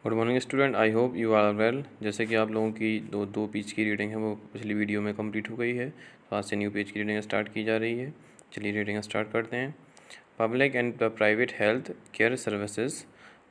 Good morning student, I hope you are well. जैसे कि आप लोगों की दो पेज की रीडिंग है वो पिछली वीडियो में कंप्लीट हो गई है, तो आज से न्यू पेज की रीडिंग स्टार्ट की जा रही है। चलिए रीडिंग स्टार्ट करते हैं। Public and the private health care services.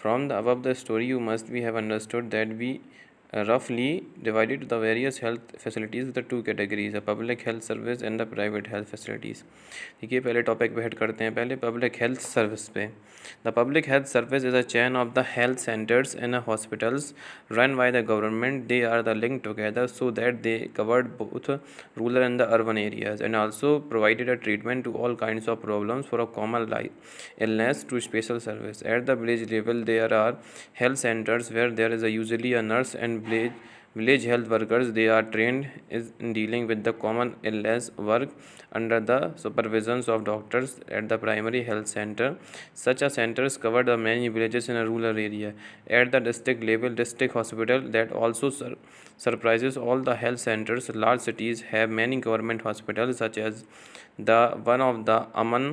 From the above the story you must be have understood that we roughly divided the various health facilities into two categories: a public health service and the private health facilities। देखिए पहले topic पे head करते हैं, पहले public health service पे। The public health service is a chain of the health centres and hospitals run by the government. They are the linked together so that they covered both rural and the urban areas and also provided a treatment to all kinds of problems for a common life illness to special service. At the village level, there are health centers where there is usually a nurse and village health workers. They are trained in dealing with the common illness work under the supervisions of doctors at the primary health center. Such a centers cover the many villages in a rural area. At the district level, district hospital that also surprises all the health centers. Large cities have many government hospitals, such as the one of the Aman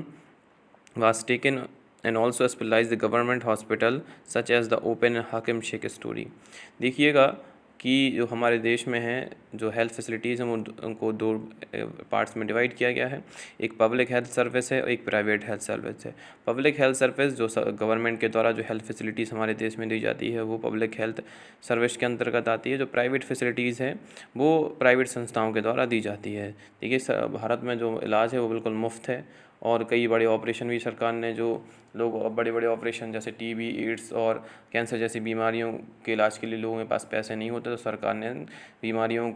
was taken and also specialized the government hospital such as the open हाकिम Sheikh story. देखिएगा कि जो हमारे देश में है जो health facilities हैं उनको दो पार्ट्स में डिवाइड किया गया है। एक पब्लिक हेल्थ सर्विस है और एक प्राइवेट हेल्थ सर्विस है। पब्लिक हेल्थ सर्विस जो गवर्नमेंट के द्वारा जो हेल्थ फैसिलिटीज़ हमारे देश में दी जाती है वो पब्लिक हेल्थ सर्विस के अंतर्गत आती है। जो प्राइवेट फैसिलिटीज़ है वो प्राइवेट संस्थाओं के द्वारा दी जाती है। देखिए भारत में जो इलाज है वो बिल्कुल मुफ्त है और कई बड़े ऑपरेशन भी सरकार ने जो लोग बड़े बड़े ऑपरेशन जैसे टीबी, एड्स और कैंसर जैसी बीमारियों के इलाज के लिए लोगों के पास पैसे नहीं होते, तो सरकार ने बीमारियों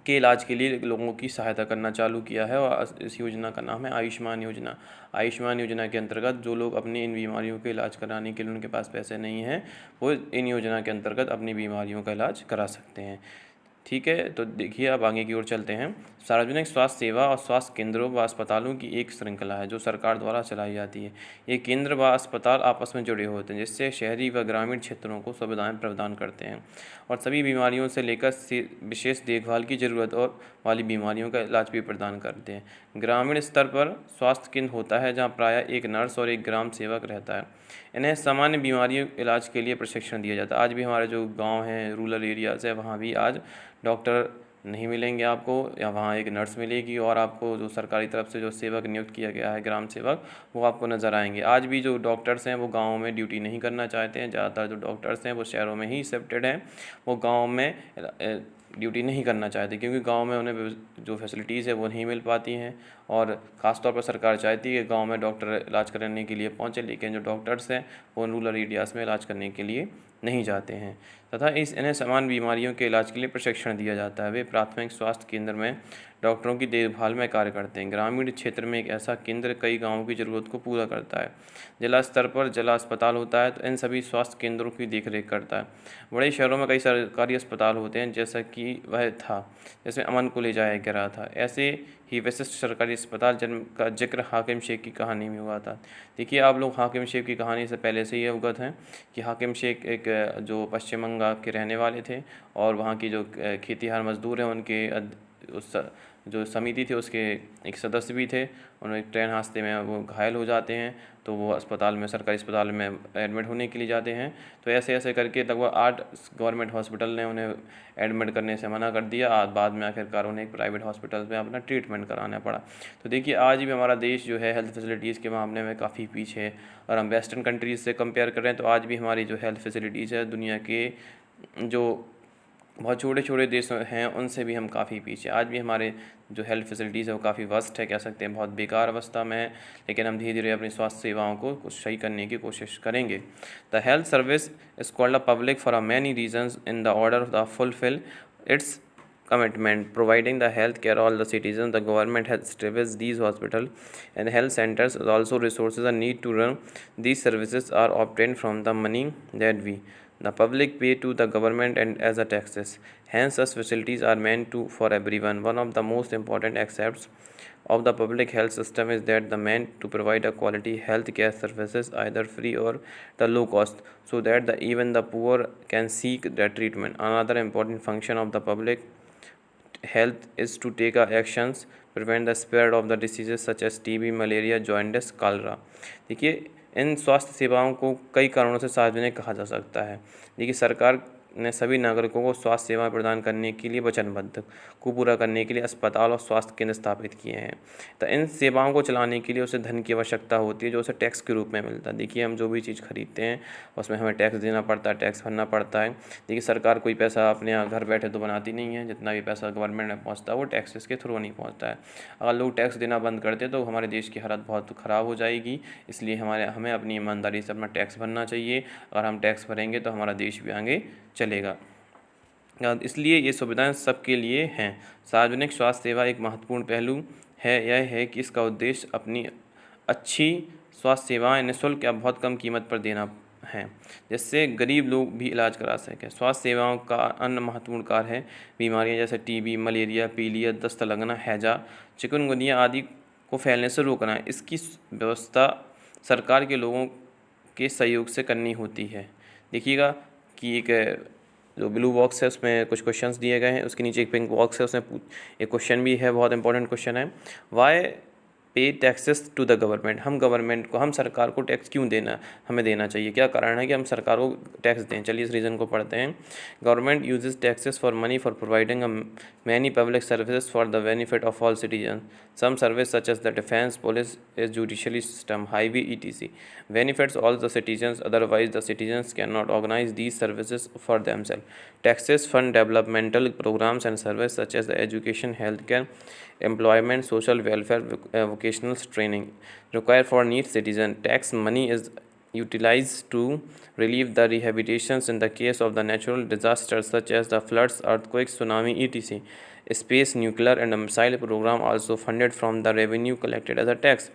के इलाज के लिए लोगों की सहायता करना चालू किया है और इस योजना का नाम है आयुष्मान योजना। आयुष्मान योजना के अंतर्गत जो लोग अपनी इन बीमारियों के इलाज कराने के लिए उनके पास पैसे नहीं हैं वो इन योजना के अंतर्गत अपनी बीमारियों का इलाज करा सकते हैं। ठीक है, तो देखिए अब आगे की ओर चलते हैं। सार्वजनिक स्वास्थ्य सेवा और स्वास्थ्य केंद्रों व अस्पतालों की एक श्रृंखला है जो सरकार द्वारा चलाई जाती है। ये केंद्र व अस्पताल आपस में जुड़े होते हैं जिससे शहरी व ग्रामीण क्षेत्रों को सुविधाएं प्रदान करते हैं और सभी बीमारियों से लेकर विशेष देखभाल की ज़रूरत और वाली बीमारियों का इलाज भी प्रदान करते हैं। ग्रामीण स्तर पर स्वास्थ्य केंद्र होता है जहाँ प्रायः एक नर्स और एक ग्राम सेवक रहता है। इन्हें सामान्य बीमारियों इलाज के लिए प्रशिक्षण दिया जाता है। आज भी हमारे जो गांव हैं, रूरल एरियाज़ है, वहाँ भी आज डॉक्टर नहीं मिलेंगे आपको, या वहाँ एक नर्स मिलेगी और आपको जो सरकारी तरफ से जो सेवक नियुक्त किया गया है ग्राम सेवक वो आपको नज़र आएंगे। आज भी जो डॉक्टर्स हैं वो गाँव में ड्यूटी नहीं करना चाहते हैं। ज़्यादातर जो डॉक्टर्स हैं वो शहरों में ही शिफ्टेड हैं, वो गाँव में ड्यूटी नहीं करना चाहते क्योंकि गांव में उन्हें जो फैसिलिटीज़ है वो नहीं मिल पाती हैं और ख़ास तौर पर सरकार चाहती है कि गांव में डॉक्टर इलाज कराने के लिए पहुंचे, लेकिन जो डॉक्टर्स हैं वो रूरल एरियाज़ में इलाज करने के लिए नहीं जाते हैं तथा इन्हें समान बीमारियों के इलाज के लिए प्रशिक्षण दिया जाता है। वे प्राथमिक स्वास्थ्य केंद्र में डॉक्टरों की देखभाल में कार्य करते हैं। ग्रामीण क्षेत्र में एक ऐसा केंद्र कई गाँवों की ज़रूरत को पूरा करता है। जिला स्तर पर जिला अस्पताल होता है तो इन सभी स्वास्थ्य केंद्रों की देखरेख करता है। बड़े शहरों में कई सरकारी अस्पताल होते हैं जैसा कि वह था, जैसे अमन को ले जाया गया था। ऐसे ही विशिष्ट सरकारी अस्पताल जिनका जिक्र हाकिम शेख की कहानी में हुआ था। देखिए आप लोग हाकिम शेख की कहानी से पहले से ही अवगत हैं कि हाकिम शेख एक जो पश्चिम बंगाल के रहने वाले थे और वहाँ की जो खेतीहार मजदूर हैं उनके उस जो समिति थी उसके एक सदस्य भी थे। उन्हें ट्रेन हादसे में वो घायल हो जाते हैं तो वो अस्पताल में, सरकारी अस्पताल में एडमिट होने के लिए जाते हैं। तो ऐसे ऐसे करके लगभग 8 गवर्नमेंट हॉस्पिटल ने उन्हें एडमिट करने से मना कर दिया। बाद में आखिरकार उन्हें एक प्राइवेट हॉस्पिटल में अपना ट्रीटमेंट कराना पड़ा। तो देखिए आज भी हमारा देश जो है हेल्थ फैसिलिटीज़ के मामले में काफ़ी पीछे है और हम वेस्टर्न कंट्रीज़ से कंपेयर कर रहे हैं तो आज भी हमारी जो हेल्थ फैसिलिटीज़ है दुनिया के जो बहुत छोटे छोटे देश हैं उनसे भी हम काफ़ी पीछे। आज भी हमारे जो हेल्थ फैसिलिटीज़ है वो काफ़ी वर्स्ट है, कह सकते हैं बहुत बेकार अवस्था में है, लेकिन हम धीरे धीरे अपनी स्वास्थ्य सेवाओं को कुछ सही करने की कोशिश करेंगे। The health service is called a public for a many reasons in the order of the fulfil its commitment providing the health care all the citizens. The government has established these hospital and health centers. Also resources are need to run these services are obtained from the money that we the public pay to the government and as a taxes. Hence such facilities are meant to for everyone. One of the most important aspects of the public health system is that the meant to provide a quality health care services either free or the low cost so that even the poor can seek the treatment. Another important function of the public health is to take actions prevent the spread of the diseases such as TB, malaria, jaundice, cholera. देखिए इन स्वास्थ्य सेवाओं को कई कारणों से सार्वजनिक कहा जा सकता है। देखिए, सरकार ने सभी नागरिकों को स्वास्थ्य सेवाएं प्रदान करने के लिए वचनबद्ध को पूरा करने के लिए अस्पताल और स्वास्थ्य केंद्र स्थापित किए हैं। तो इन सेवाओं को चलाने के लिए उसे धन की आवश्यकता होती है, जो उसे टैक्स के रूप में मिलता है। देखिए, हम जो भी चीज़ खरीदते हैं उसमें हमें टैक्स देना पड़ता है, टैक्स भरना पड़ता है। देखिए, सरकार कोई पैसा अपने यहाँ घर बैठे तो बनाती नहीं है, जितना भी पैसा गवर्नमेंट में पहुँचता है वो टैक्सेस के थ्रू नहीं पहुँचता है। अगर लोग टैक्स देना बंद करते तो हमारे देश की हालत बहुत ख़राब हो जाएगी। इसलिए हमें अपनी ईमानदारी से अपना टैक्स भरना चाहिए। अगर हम टैक्स भरेंगे तो हमारा देश भी आगे चलेगा। इसलिए ये सुविधाएं सबके लिए हैं। सार्वजनिक स्वास्थ्य सेवा एक महत्वपूर्ण पहलू है यह है कि इसका उद्देश्य अपनी अच्छी स्वास्थ्य सेवाएं निःशुल्क या बहुत कम कीमत पर देना है, जिससे गरीब लोग भी इलाज करा सकें। स्वास्थ्य सेवाओं का अन्य महत्वपूर्ण कार्य है बीमारियां जैसे टीबी, मलेरिया, पीलिया, दस्त लगना, हैजा, चिकनगुनिया आदि को फैलने से रोकना। इसकी व्यवस्था सरकार के लोगों के सहयोग से करनी होती है। देखिएगा कि एक जो ब्लू बॉक्स है उसमें कुछ क्वेश्चंस दिए गए हैं, उसके नीचे एक पिंक बॉक्स है, उसमें एक क्वेश्चन भी है, बहुत इंपॉर्टेंट क्वेश्चन है। वाई पे टैक्सेस टू द गवर्नमेंट, हम सरकार को टैक्स क्यों हमें देना चाहिए, क्या कारण है कि हम सरकार को टैक्स दें। चलिए इस रीज़न को पढ़ते हैं। Government uses taxes for money for providing many public services for the benefit of all citizen. Some service such as the defence, police, judiciary system, highway, etc. benefits all the citizens, otherwise the citizens cannot organize these services for themselves. Taxes fund developmental programs and services such as the education, healthcare, employment, social welfare, vocational training required for needs citizen. Tax money is utilized to relieve the rehabilitations in the case of the natural disasters such as the floods, earthquakes, tsunami, etc. Space, nuclear, and missile program also funded from the revenue collected as a tax.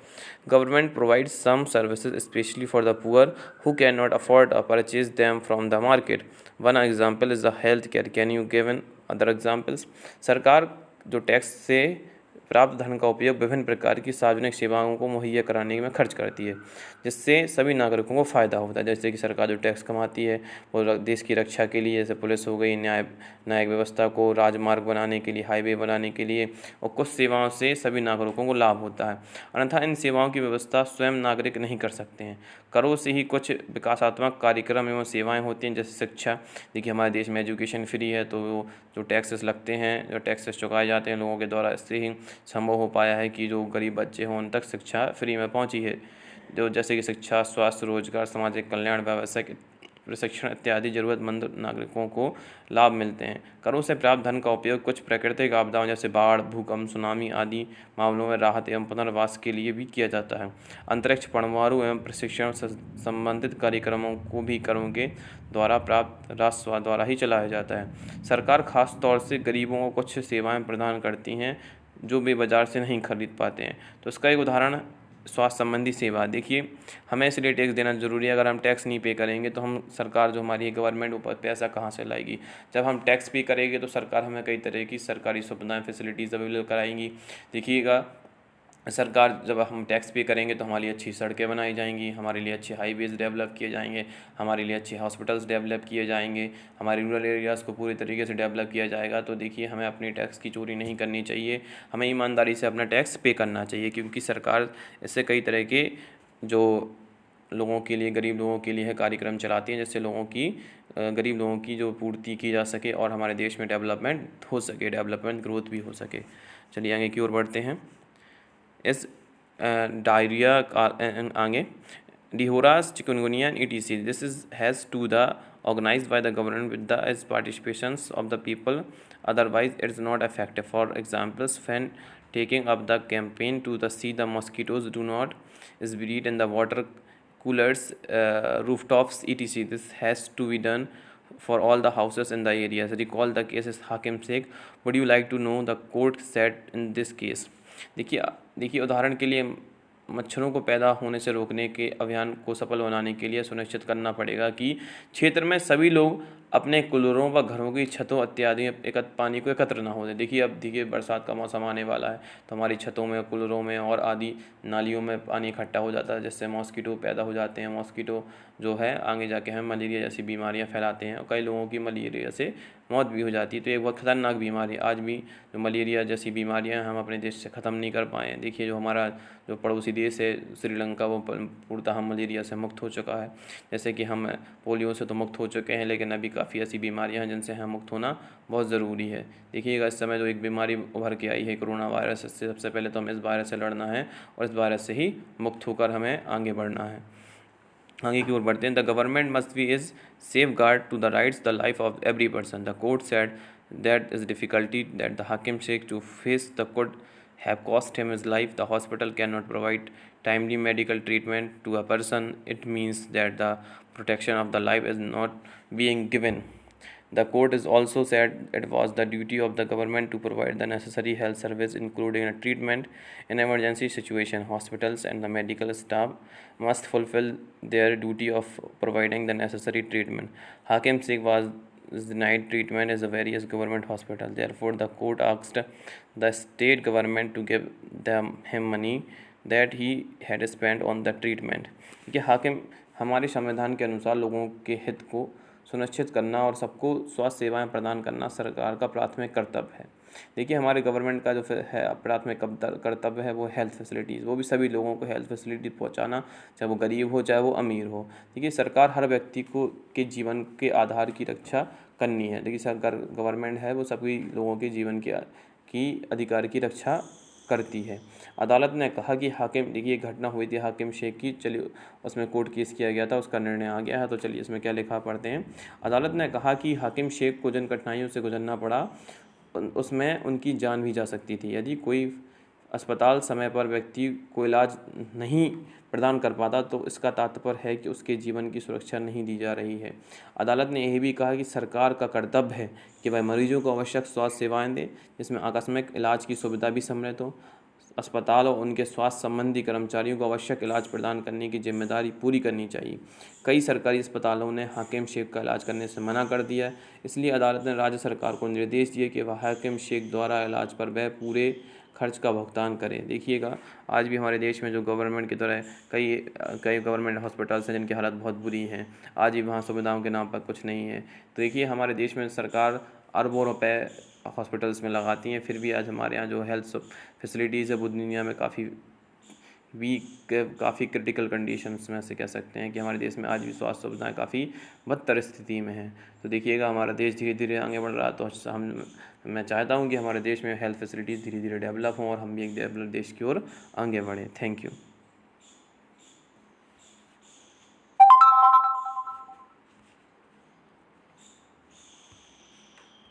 Government provides some services especially for the poor who cannot afford to purchase them from the market. One example is the healthcare. Can you give an other examples? सरकार जो tax से प्राप्त धन का उपयोग विभिन्न प्रकार की सार्वजनिक सेवाओं को मुहैया कराने में खर्च करती है, जिससे सभी नागरिकों को फ़ायदा होता है। जैसे कि सरकार जो टैक्स कमाती है वो देश की रक्षा के लिए, जैसे पुलिस हो गई, न्यायिक व्यवस्था को, राजमार्ग बनाने के लिए, हाईवे बनाने के लिए, और कुछ सेवाओं से सभी नागरिकों को लाभ होता है। अन्यथा इन सेवाओं की व्यवस्था स्वयं नागरिक नहीं कर सकते हैं। करों से ही कुछ विकासात्मक कार्यक्रम एवं सेवाएँ होती हैं, जैसे शिक्षा। देखिए, हमारे देश में एजुकेशन फ्री है, तो जो टैक्सेस लगते हैं, जो टैक्सेस चुकाए जाते हैं लोगों के द्वारा, इससे ही संभव हो पाया है कि जो गरीब बच्चे हों उन तक शिक्षा फ्री में पहुंची है। जो जैसे कि शिक्षा, स्वास्थ्य, रोजगार, सामाजिक कल्याण, व्यावसायिक प्रशिक्षण इत्यादि जरूरतमंद नागरिकों को लाभ मिलते हैं। करों से प्राप्त धन का उपयोग कुछ प्राकृतिक आपदाओं जैसे बाढ़, भूकंप, सुनामी आदि मामलों में राहत एवं पुनर्वास के लिए भी किया जाता है। अंतरिक्ष, परमाणु एवं प्रशिक्षण से संबंधित कार्यक्रमों को भी करों के द्वारा प्राप्त राजस्व द्वारा ही चलाया जाता है। सरकार खास तौर से गरीबों को कुछ सेवाएं प्रदान करती हैं जो वे बाज़ार से नहीं खरीद पाते हैं। तो इसका एक उदाहरण स्वास्थ्य संबंधी सेवा। देखिए, हमें इसलिए टैक्स देना ज़रूरी है। अगर हम टैक्स नहीं पे करेंगे तो हम सरकार जो हमारी गवर्नमेंट ऊपर पैसा कहाँ से लाएगी। जब हम टैक्स पे करेंगे तो सरकार हमें कई तरह की सरकारी सुविधाएं, फैसिलिटीज़ अवेलेबल कराएंगी। देखिएगा, सरकार जब हम टैक्स पे करेंगे तो हमारी अच्छी सड़कें बनाई जाएंगी, हमारे लिए अच्छे हाईवेज़ डेवलप किए जाएंगे, हमारे लिए अच्छे हॉस्पिटल्स डेवलप किए जाएंगे, हमारे रूरल एरियाज़ को पूरी तरीके से डेवलप किया जाएगा। तो देखिए, हमें अपनी टैक्स की चोरी नहीं करनी चाहिए, हमें ईमानदारी से अपना टैक्स पे करना चाहिए, क्योंकि सरकार इससे कई तरह के जो लोगों के लिए, गरीब लोगों के लिए है कार्यक्रम चलाती हैं, जिससे गरीब लोगों की जो पूर्ति की जा सके और हमारे देश में डेवलपमेंट हो सके, डेवलपमेंट ग्रोथ भी हो सके। चलिए आगे की ओर बढ़ते हैं। इस डायरिया आगे डिहोरास, chikungunya and etc. This has to the organized by the government with the as participations of the people. Otherwise, it's not effective. For examples, when taking up the campaign to see the mosquitoes do not breed in the water coolers, rooftops, etc. This has to be done for all the houses in the area. So recall the case is Hakim Sheikh. Would you like to know the court said in this case? देखिए, उदाहरण के लिए मच्छरों को पैदा होने से रोकने के अभियान को सफल बनाने के लिए सुनिश्चित करना पड़ेगा कि क्षेत्र में सभी लोग अपने कूलरों व घरों की छतों इत्यादि पानी को एकत्र ना होने। देखिए अब देखिए बरसात का मौसम आने वाला है, तो हमारी छतों में, कूलरों में और आदि नालियों में पानी इकट्ठा हो जाता है, जिससे मॉस्किटो पैदा हो जाते हैं। मॉस्किटो जो है आगे जाके हमें मलेरिया जैसी बीमारियां फैलाते हैं और कई लोगों की मलेरिया से मौत भी हो जाती है। तो ये बहुत खतरनाक बीमारी है। आज भी जो मलेरिया जैसी बीमारियां हम अपने देश से ख़त्म नहीं कर पाए हैं। देखिए जो हमारा जो पड़ोसी देश है श्रीलंका, वो पूर्णतः मलेरिया से मुक्त हो चुका है। जैसे कि हम पोलियो से तो मुक्त हो चुके हैं, लेकिन अभी काफ़ी ऐसी बीमारियां हैं जिनसे हम मुक्त होना बहुत ज़रूरी है। देखिएगा इस समय जो एक बीमारी उभर के आई है कोरोना वायरस, इससे सबसे पहले तो हमें इस वायरस से लड़ना है और इस वायरस से ही मुक्त होकर हमें आगे बढ़ना है। आगे की ओर बढ़ते हैं। The government must be is safeguard to the rights the life of every person. The court said that is difficulty that the Hakim Sheikh to face the could have cost him his life. The hospital cannot provide timely medical treatment to a person. It means that the protection of the life is not being given. The court is also said it was the duty of the government to provide the necessary health service, including a treatment in emergency situation. Hospitals and the medical staff must fulfill their duty of providing the necessary treatment. Hakim Sheikh was denied treatment is a various government hospital. Therefore, the court asked the state government to give him money that he had spent on the treatment. कि हाकिम हमारे संविधान के अनुसार लोगों के हित को सुनिश्चित करना और सबको स्वास्थ्य सेवाएं प्रदान करना सरकार का प्राथमिक कर्तव्य है। देखिए हमारे गवर्नमेंट का जो है प्राथमिक कर्तव्य है वो हेल्थ फैसिलिटीज़, वो भी सभी लोगों को हेल्थ फैसिलिटी पहुंचाना, चाहे वो गरीब हो चाहे वो अमीर हो। देखिए सरकार हर व्यक्ति को के जीवन के आधार की रक्षा करनी है। देखिए सरकार गवर्नमेंट है वो सभी लोगों के जीवन की अधिकार की रक्षा करती है। अदालत ने कहा कि हाकिम, देखिए घटना हुई थी हाकिम शेख की, चलिए उसमें कोर्ट केस किया गया था, उसका निर्णय आ गया है, तो चलिए इसमें क्या लिखा पढ़ते हैं। अदालत ने कहा कि हाकिम शेख को जिन कठिनाइयों से गुजरना पड़ा उसमें उनकी जान भी जा सकती थी। यदि कोई अस्पताल समय पर व्यक्ति को इलाज नहीं प्रदान कर पाता तो इसका तात्पर्य है कि उसके जीवन की सुरक्षा नहीं दी जा रही है। अदालत ने यह भी कहा कि सरकार का कर्तव्य है कि वह मरीजों को आवश्यक स्वास्थ्य सेवाएं दे, जिसमें आकस्मिक इलाज की सुविधा भी सम्मिलित हो। अस्पताल और उनके स्वास्थ्य संबंधी कर्मचारियों को आवश्यक इलाज प्रदान करने की जिम्मेदारी पूरी करनी चाहिए। कई सरकारी अस्पतालों ने हाकिम शेख का इलाज करने से मना कर दिया है, इसलिए अदालत ने राज्य सरकार को निर्देश दिए कि वह हाकिम शेख द्वारा इलाज पर वह पूरे खर्च का भुगतान करें। देखिएगा आज भी हमारे देश में जो गवर्नमेंट की तरह कई गवर्नमेंट हॉस्पिटल्स हैं जिनकी हालत बहुत बुरी हैं, आज भी वहाँ सुविधाओं के नाम पर कुछ नहीं है। तो देखिए हमारे देश में सरकार अरबों रुपए हॉस्पिटल्स में लगाती हैं, फिर भी आज हमारे यहाँ जो हेल्थ फैसिलिटीज़ है वो दुनिया में काफ़ी काफ़ी क्रिटिकल कंडीशंस में से कह सकते हैं कि हमारे देश में आज भी स्वास्थ्य सुविधाएं काफ़ी बदतर स्थिति में हैं। तो देखिएगा हमारा देश धीरे धीरे आगे बढ़ रहा है, तो मैं चाहता हूं कि हमारे देश में हेल्थ फैसिलिटीज़ धीरे धीरे डेवलप हों और हम भी एक डेवलप देश की ओर आगे बढ़ें। Thank you.